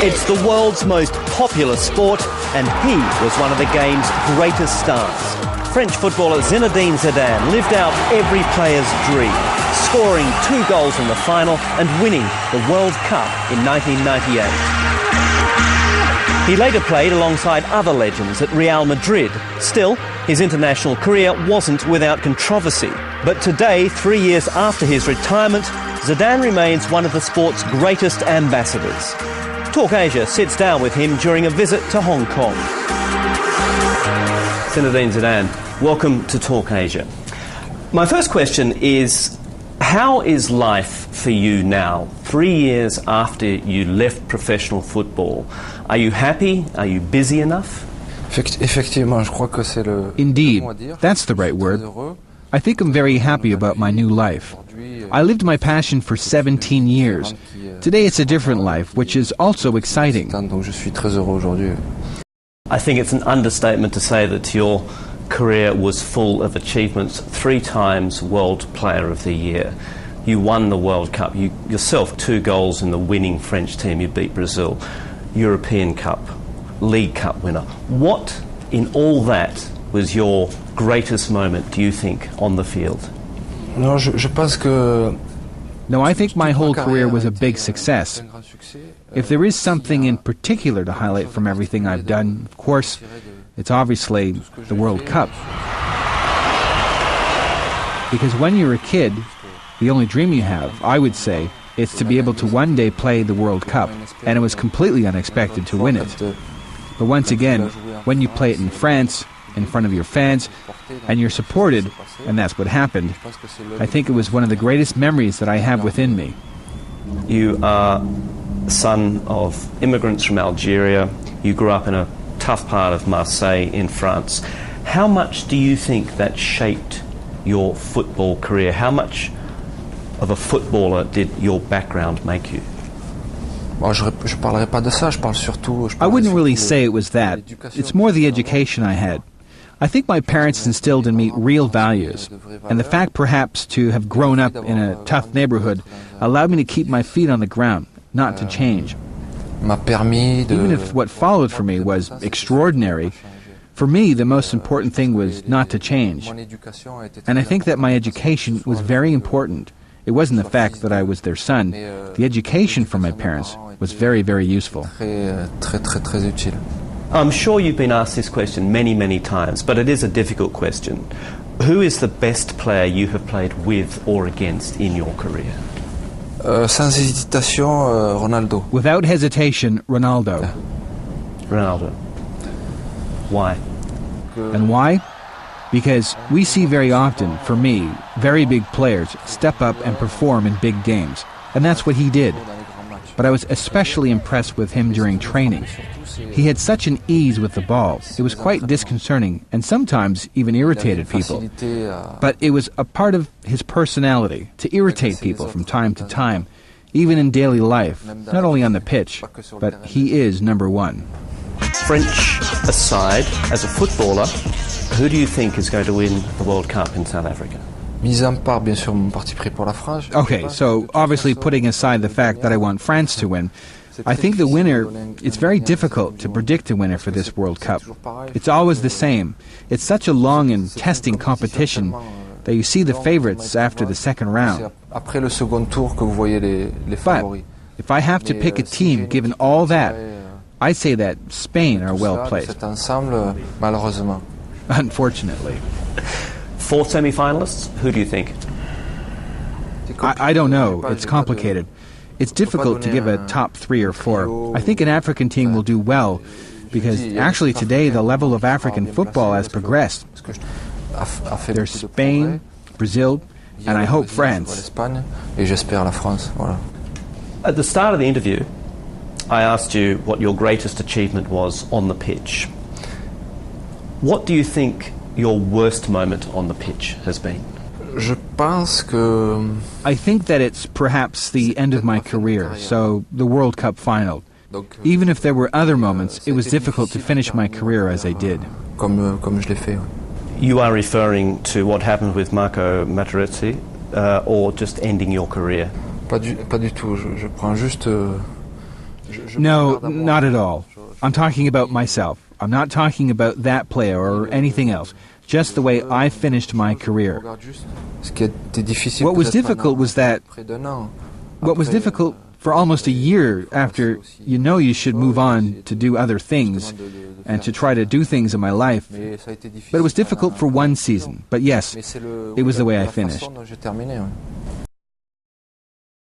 It's the world's most popular sport, and he was one of the game's greatest stars. French footballer Zinedine Zidane lived out every player's dream, scoring 2 goals in the final and winning the World Cup in 1998. He later played alongside other legends at Real Madrid. Still, his international career wasn't without controversy. But today, 3 years after his retirement, Zidane remains one of the sport's greatest ambassadors. Talk Asia sits down with him during a visit to Hong Kong. Zinedine Zidane, welcome to Talk Asia. My first question is, how is life for you now, 3 years after you left professional football? Are you happy? Are you busy enough? Indeed, that's the right word. I think I'm very happy about my new life. I lived my passion for 17 years. Today it's a different life, which is also exciting. I think it's an understatement to say that your career was full of achievements. 3 times World Player of the Year. You won the World Cup. You yourself 2 goals in the winning French team. You beat Brazil. European Cup, League Cup winner. What in all that was your greatest moment, do you think, on the field? No, I think my whole career was a big success. If there is something in particular to highlight from everything I've done, of course, it's obviously the World Cup. Because when you're a kid, the only dream you have, I would say, is to be able to one day play the World Cup, and it was completely unexpected to win it. But once again, when you play it in France, in front of your fans, and you're supported, and that's what happened, I think it was one of the greatest memories that I have within me. You are the son of immigrants from Algeria. You grew up in a tough part of Marseille in France. How much do you think that shaped your football career? How much of a footballer did your background make you? I wouldn't really say it was that. It's more the education I had. I think my parents instilled in me real values, and the fact perhaps to have grown up in a tough neighborhood allowed me to keep my feet on the ground, not to change. Even if what followed for me was extraordinary, for me the most important thing was not to change. And I think that my education was very important. It wasn't the fact that I was their son. The education from my parents was very, very useful. I'm sure you've been asked this question many, many times, but it is a difficult question. Who is the best player you have played with or against in your career? Ronaldo. Without hesitation, Ronaldo. Ronaldo. Why? And why? Because we see very often, for me, very big players step up and perform in big games. And that's what he did. But I was especially impressed with him during training. He had such an ease with the ball. It was quite disconcerting and sometimes even irritated people. But it was a part of his personality to irritate people from time to time, even in daily life, not only on the pitch, but he is number one. French aside, as a footballer, who do you think is going to win the World Cup in South Africa? Okay, so obviously putting aside the fact that I want France to win, I think the winner, it's very difficult to predict a winner for this World Cup. It's always the same. It's such a long and testing competition that you see the favorites after the second round. But if I have to pick a team given all that, I'd say that Spain are well placed. Unfortunately. 4 semi-finalists? Who do you think? I don't know. It's complicated. It's difficult to give a top 3 or 4. I think an African team will do well, because actually today the level of African football has progressed. There's Spain, Brazil, and I hope France. At the start of the interview, I asked you what your greatest achievement was on the pitch. What do you think your worst moment on the pitch has been? I think that it's perhaps the end of my career, so the World Cup final. Even if there were other moments, it was difficult to finish my career as I did. You are referring to what happened with Marco Materazzi, or just ending your career? No, not at all. I'm talking about myself. I'm not talking about that player or anything else. Just the way I finished my career. What was difficult was that... What was difficult for almost a year after you know you should move on to do other things and to try to do things in my life. But it was difficult for one season. But yes, it was the way I finished.